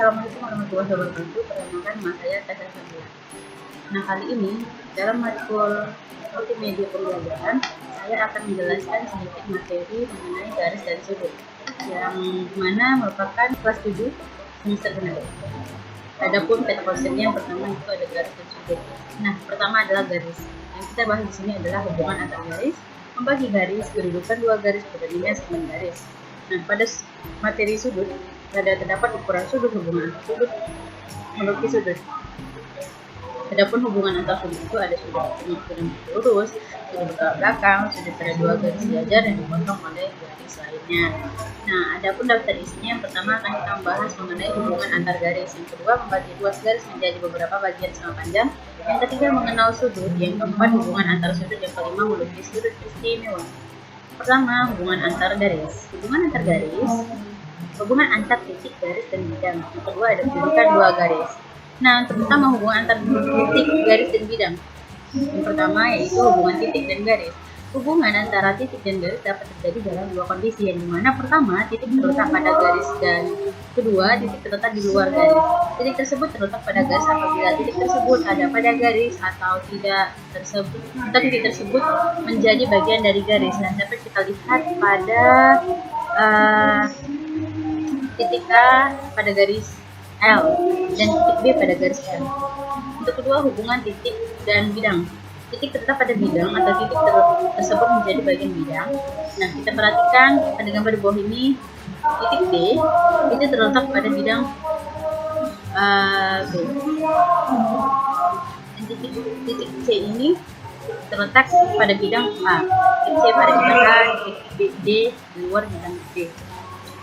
Assalamualaikum warahmatullahi wabarakatuh. Perkenalkan, nama saya Tasya Sabila. Nah, kali ini dalam matkul multimedia pembelajaran, saya akan menjelaskan sedikit materi mengenai garis dan sudut, yang mana merupakan kelas 7 semester genap. Adapun kata konsepnya yang pertama itu ada garis dan sudut. Nah, pertama adalah garis. Yang kita bahas di sini adalah hubungan antar garis, membagi garis, kedudukan dua garis, perbandingan segmen garis. Nah, pada materi sudut, terdapat ukuran sudut, hubungan antar sudut, melukis sudut. Adapun hubungan antar sudut itu ada sudut lurus, sudut bertolak belakang, sudut pada dua garis sejajar dan dipotong oleh garis lainnya. Nah, adapun daftar isinya, yang pertama akan kita membahas mengenai hubungan antar garis, yang kedua membagi luas garis menjadi beberapa bagian sama panjang, yang ketiga mengenal sudut, yang keempat hubungan antar sudut, yang kelima melukis sudut istimewa. Pertama, hubungan antar garis. Hubungan antar garis, hubungan antar titik garis dan bidang. Yang kedua ada kedudukan dua garis. Nah, untuk pertama hubungan antar titik garis dan bidang. Yang pertama yaitu hubungan titik dan garis. Hubungan antara titik dan garis dapat terjadi dalam dua kondisi, yang dimana pertama titik terletak pada garis dan kedua titik terletak di luar garis. Titik tersebut terletak pada garis apabila titik tersebut ada pada garis atau tidak tersebut, atau titik tersebut menjadi bagian dari garis. Nah, dapat kita lihat pada titik A pada garis L dan titik B pada garis M. Untuk kedua, hubungan titik dan bidang. Titik terletak pada bidang atau titik tersebut menjadi bagian bidang. Nah, kita perhatikan pada gambar di bawah ini, titik D itu terletak pada bidang B. Dan titik C ini terletak pada bidang A. Titik C pada bidang A, titik D di luar bidang B.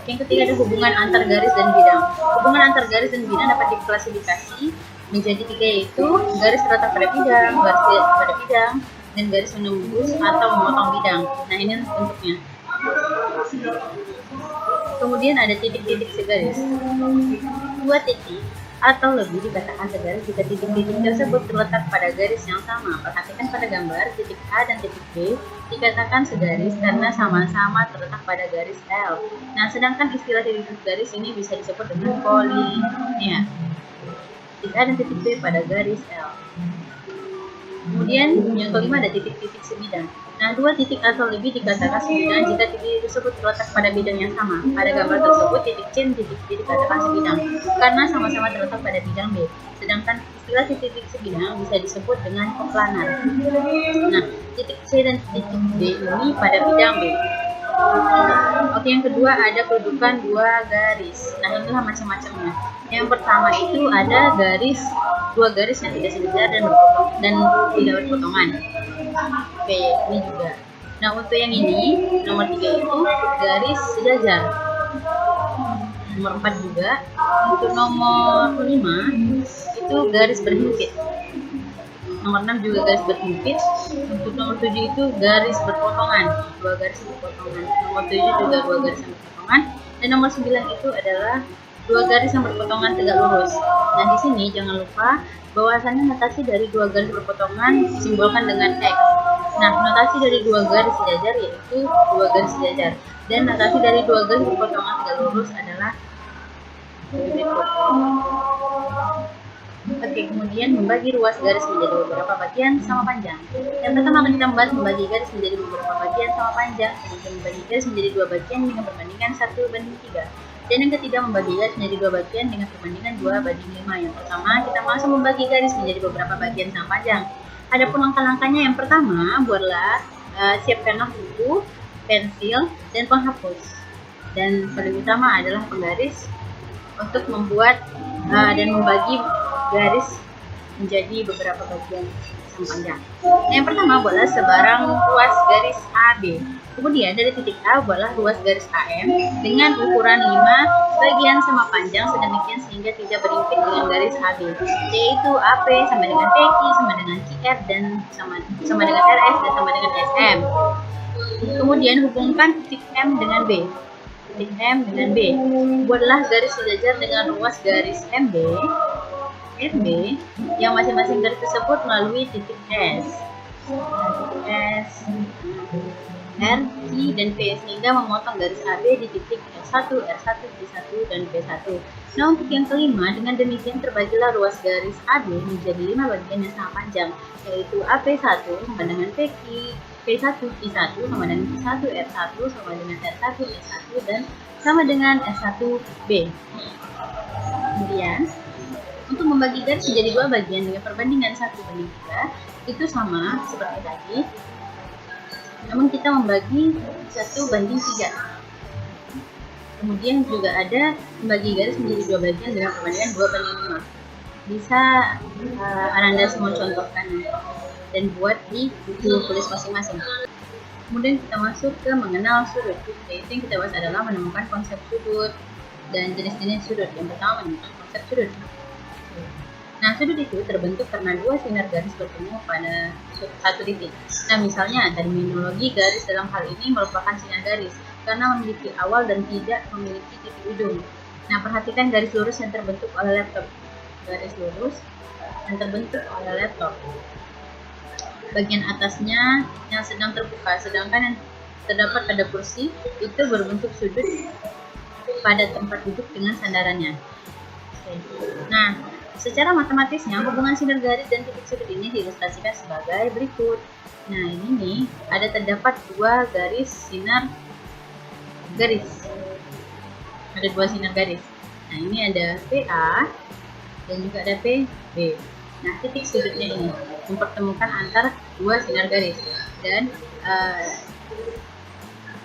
Yang ketiga ada hubungan antar garis dan bidang. Hubungan antar garis dan bidang dapat diklasifikasi menjadi tiga, yaitu garis terletak pada bidang, garis tidak pada bidang, dan garis menembus atau memotong bidang. Nah, ini bentuknya. Kemudian ada titik-titik segaris. Dua titik atau lebih dikatakan segaris jika titik-titik tersebut terletak pada garis yang sama. Perhatikan pada gambar, titik A dan titik B dikatakan segaris karena sama-sama terletak pada garis L. Nah, sedangkan istilah titik garis ini bisa disebut dengan polinear. Titik A dan titik B pada garis L. Kemudian yang kelima ada titik-titik sebidang. Nah, dua titik atau lebih dikatakan sebidang jika titik tersebut terletak pada bidang yang sama. Pada gambar tersebut, titik C dan titik B dikatakan sebidang karena sama-sama terletak pada bidang B. Sedangkan istilah titik sebidang bisa disebut dengan koplanar. Nah, titik C dan titik B ini pada bidang B. Oke, yang kedua ada kedudukan dua garis. Nah, inilah macam-macamnya. Yang pertama itu ada dua garis yang tidak sejajar dan tidak berpotongan. Oke, ini juga. Nah, untuk yang ini nomor 3 itu garis sejajar. Nomor 4 juga. Untuk nomor 5 itu garis berhimpit. Nomor 6 juga garis berhimpit. Untuk nomor 7 itu garis berpotongan, dua garis berpotongan. Nomor 7 juga dua garis yang berpotongan. Dan nomor 9 itu adalah dua garis yang berpotongan tegak lurus. Nah, di sini jangan lupa bahwasannya notasi dari dua garis berpotongan disimbolkan dengan X. Nah, notasi dari dua garis sejajar yaitu dua garis sejajar. Dan notasi dari dua garis berpotongan tegak lurus adalah berikut. Oke, kemudian membagi ruas garis menjadi beberapa bagian sama panjang. Yang pertama akan kita membahas membagi garis menjadi beberapa bagian sama panjang, kemudian membagi garis menjadi dua bagian dengan perbandingan 1:3. Dan yang ketiga membagi garis menjadi dua bagian dengan perbandingan 2:5. Yang pertama kita langsung membagi garis menjadi beberapa bagian sama panjang. Adapun langkah-langkahnya, yang pertama buatlah siapkanlah buku, pensil, dan penghapus. Dan paling utama adalah penggaris untuk membuat dan membagi garis menjadi beberapa bagian sama panjang. Nah, yang pertama buatlah sebarang ruas garis AB. Kemudian dari titik A buatlah ruas garis AM dengan ukuran 5 bagian sama panjang sedemikian sehingga tidak berimpit dengan garis AB, yaitu AP sama dengan PQ sama dengan QR dan sama dengan RS dan sama dengan SM. Kemudian hubungkan titik M dengan B. Titik M dengan B. Buatlah garis sejajar dengan ruas garis MB yang masing-masing garis tersebut melalui titik S. R, Q, dan P, sehingga memotong garis AB di titik R1, R1, Q1, dan P1. Nah, untuk yang kelima, dengan demikian terbagilah ruas garis AB menjadi 5 bagian yang sama panjang, yaitu AP1 sama dengan PQ, P1, Q1 sama dengan Q1, R1 sama dengan R1, S1, dan sama dengan S1B. Kemudian, untuk membagi garis menjadi dua bagian dengan perbandingan 1:3, itu sama seperti tadi, namun kita membagi 1:3. Kemudian juga ada membagi garis menjadi dua bagian dengan perbandingan 2:5. Bisa Ananda semua contohkan dan buat di buku tulis masing-masing. Kemudian kita masuk ke mengenal sudut, yaitu yang kita bahas adalah menemukan konsep sudut dan jenis-jenis sudut. Yang pertama, menemukan konsep sudut. Nah, sudut itu terbentuk karena dua sinar garis bertemu pada satu titik. Nah, misalnya terminologi garis dalam hal ini merupakan sinar garis karena memiliki awal dan tidak memiliki titik ujung. Nah, perhatikan garis lurus yang terbentuk oleh laptop. Garis lurus yang terbentuk oleh laptop. Bagian atasnya yang sedang terbuka, sedangkan yang terdapat pada kursi itu berbentuk sudut pada tempat duduk dengan sandarannya. Nah, secara matematisnya hubungan sinar garis dan titik sudut ini diilustrasikan sebagai berikut. Nah, ini nih ada terdapat dua garis sinar garis. Ada dua sinar garis. Nah, ini ada PA dan juga ada PB. Nah, titik sudutnya ini mempertemukan antara dua sinar garis dan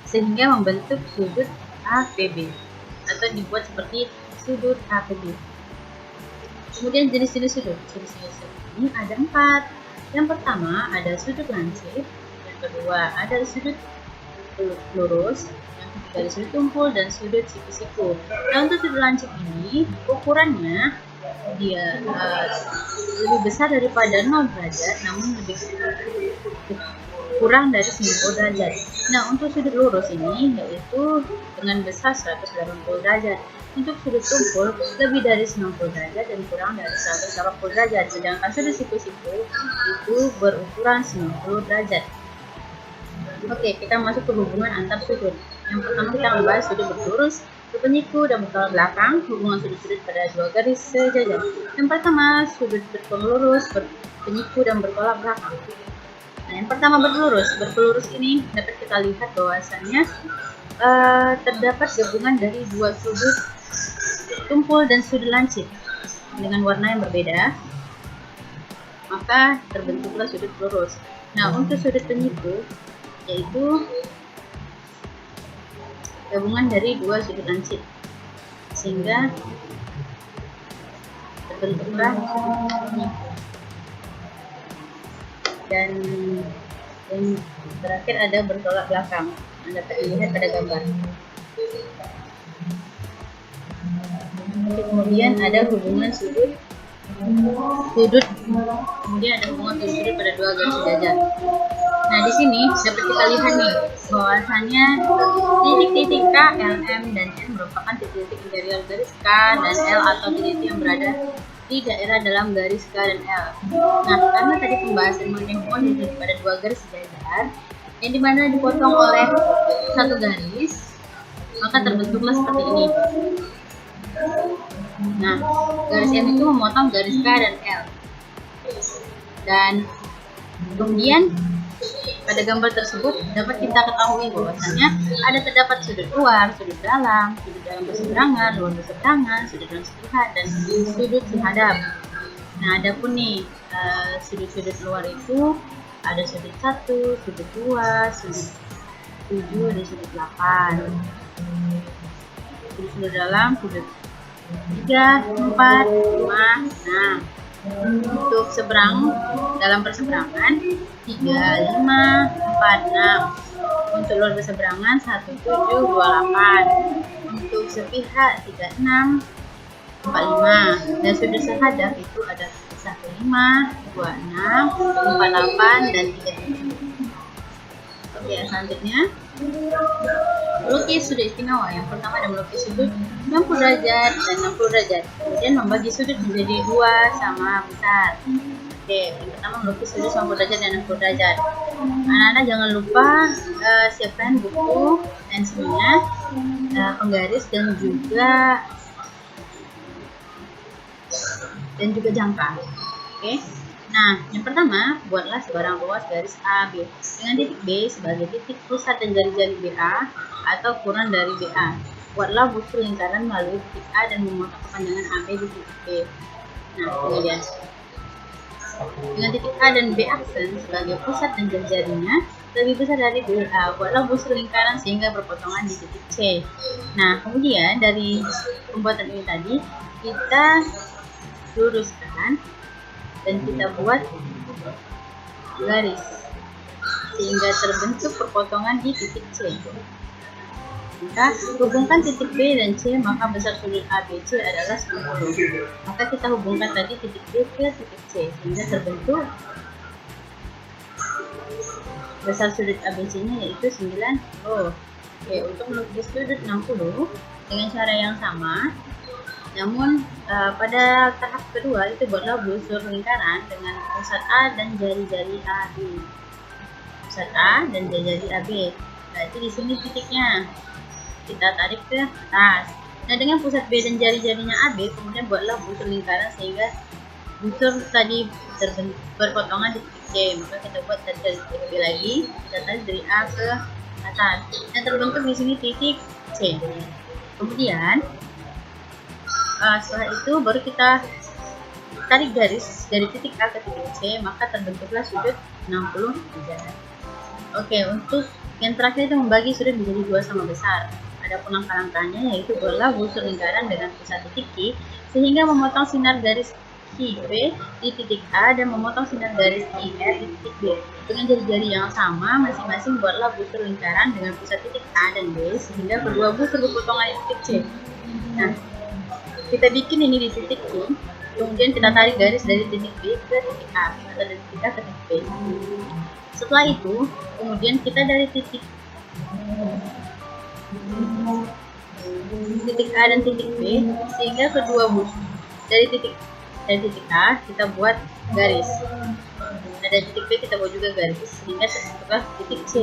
sehingga membentuk sudut APB atau dibuat seperti sudut APB. Kemudian jenis-jenis sudut. Jenis-jenis sudut ini ada 4. Yang pertama ada sudut lancip, yang kedua ada sudut lurus, yang ketiga ada sudut tumpul dan sudut siku-siku. Nah, untuk sudut lancip ini ukurannya dia lebih besar daripada 0 derajat, namun lebih kurang dari 90 derajat. Nah, untuk sudut lurus ini yaitu dengan besar 180 derajat. Untuk sudut tumpul lebih dari 90 derajat dan kurang dari 180 derajat. Sedangkan sudut siku-siku itu berukuran 90 derajat. Oke, kita masuk ke hubungan antar sudut. Yang pertama kita membahas sudut berlurus, berpenyiku, dan bertolak belakang. Hubungan sudut-sudut pada dua garis sejajar. Yang pertama sudut berlurus, berpenyiku, dan bertolak belakang. Nah, yang pertama berpelurus ini dapat kita lihat bahwasannya terdapat gabungan dari dua sudut tumpul dan sudut lancip dengan warna yang berbeda, maka terbentuklah sudut lurus. Nah, untuk sudut penyiku yaitu gabungan dari dua sudut lancip sehingga terbentuklah sudut penyiku. Dan yang terakhir ada bertolak belakang, Anda dapat dilihat pada gambar. Kemudian ada hubungan sudut, kemudian ada hubungan sudut pada dua garis sejajar. Nah, di sini dapat kita lihat nih bahwasannya titik-titik K, L, M, dan N merupakan titik-titik interior garis K dan L atau titik-titik yang berada di daerah dalam garis K dan L. Nah, karena tadi pembahasan mengenai hubungan titik pada dua garis sejajar yang dimana dipotong oleh satu garis, maka terbentuklah seperti ini. Nah, garis M itu memotong garis K dan L. Dan kemudian pada gambar tersebut dapat kita ketahui bahwasannya ada terdapat sudut luar, sudut dalam berseberangan, luar berseberangan, sudut dalam sepihak, dan sudut sehadap. Nah, adapun nih sudut-sudut luar itu ada sudut 1, sudut 2, sudut 7, dan sudut 8. Sudut dalam, sudut 3, 4, 5, 6. Untuk seberang dalam perseberangan 3, 5, 4, 6. Untuk luar berseberangan 1, 7, 2, 8. Untuk sepihak 3, 6, 4, 5. Dan sudut sehadap itu ada 1, 5, 2, 6, 4, 8, dan 3, 7. Oke, selanjutnya melukis sudut istimewa. Yang pertama ada melukis sudut 60 derajat dan 60 derajat. Kemudian membagi sudut menjadi dua sama besar. Oke, yang pertama melukis sudut 90 derajat dan 60 derajat. Anak-anak jangan lupa siapkan buku, pensilnya, penggaris dan juga jangka. Oke. Nah, yang pertama, buatlah sebarang ruas garis AB dengan titik B sebagai titik pusat dan jari-jari BA atau kurang dari BA. Buatlah busur lingkaran melalui titik A dan memotong kepanjangan AB di titik B. Nah, ini dia. Dengan titik A dan B aksen sebagai pusat dan jari-jarinya lebih besar dari BA. Buatlah busur lingkaran sehingga berpotongan di titik C. Nah, kemudian dari pembuatan ini tadi, kita luruskan dan kita buat garis sehingga terbentuk perpotongan di titik C. Maka hubungkan titik B dan C, maka besar sudut ABC adalah 90. Maka kita hubungkan tadi titik B ke titik C sehingga terbentuk besar sudut ABC-nya yaitu 90. Oke, untuk melukis sudut 60 dengan cara yang sama, namun pada tahap kedua itu buatlah busur lingkaran dengan pusat A dan jari-jari AB. Pusat A dan jari-jari AB. Berarti di sini titiknya. Kita tarik ke atas. Nah, dengan pusat B dan jari-jarinya AB, kemudian buatlah busur lingkaran sehingga busur tadi berpotongan di titik C. Maka kita buat dari titik B lagi, kita tarik dari A ke atas. Dan terbentuk di sini titik C. Kemudian setelah itu baru kita tarik garis dari titik A ke titik C, maka terbentuklah sudut 60 derajat. Oke, untuk yang terakhir itu membagi sudut menjadi dua sama besar. Adapun langkah-langkahnya yaitu buatlah busur lingkaran dengan pusat titik Q sehingga memotong sinar garis QP di titik A dan memotong sinar garis IR di titik B. Dengan jari-jari yang sama, masing-masing buatlah busur lingkaran dengan pusat titik A dan B sehingga kedua busur berpotongan di titik C. Nah, kita bikin ini di titik Q, kemudian kita tarik garis dari titik B ke titik A atau dari titik A ke titik B. Setelah itu, kemudian kita dari titik A dan titik B sehingga kedua busur dari titik A kita buat garis. Nah, dari titik B kita buat juga garis sehingga terbentuklah titik C.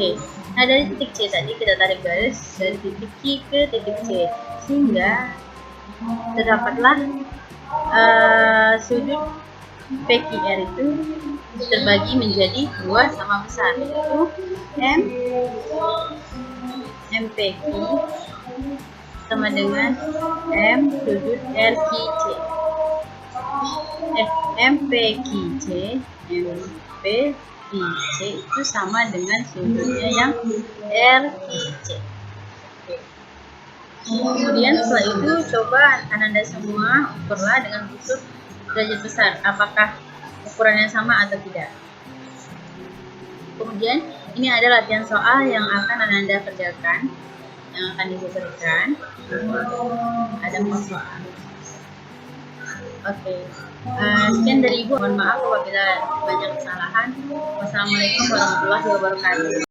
Nah, dari titik C tadi kita tarik garis dari titik Q ke titik C sehingga terdapatlah sudut PQR itu terbagi menjadi dua sama besar, yaitu MPQ sama dengan M sudut RQC. MPQC itu sama dengan sudutnya yang RQC. Kemudian setelah itu coba Ananda semua ukurlah dengan busur derajat besar apakah ukurannya sama atau tidak. Kemudian ini ada latihan soal yang akan Ananda kerjakan, yang akan Ibu berikan. Ada 4 soal. Oke. Sekian dari Ibu. Mohon maaf apabila banyak kesalahan. Wassalamualaikum warahmatullahi wabarakatuh.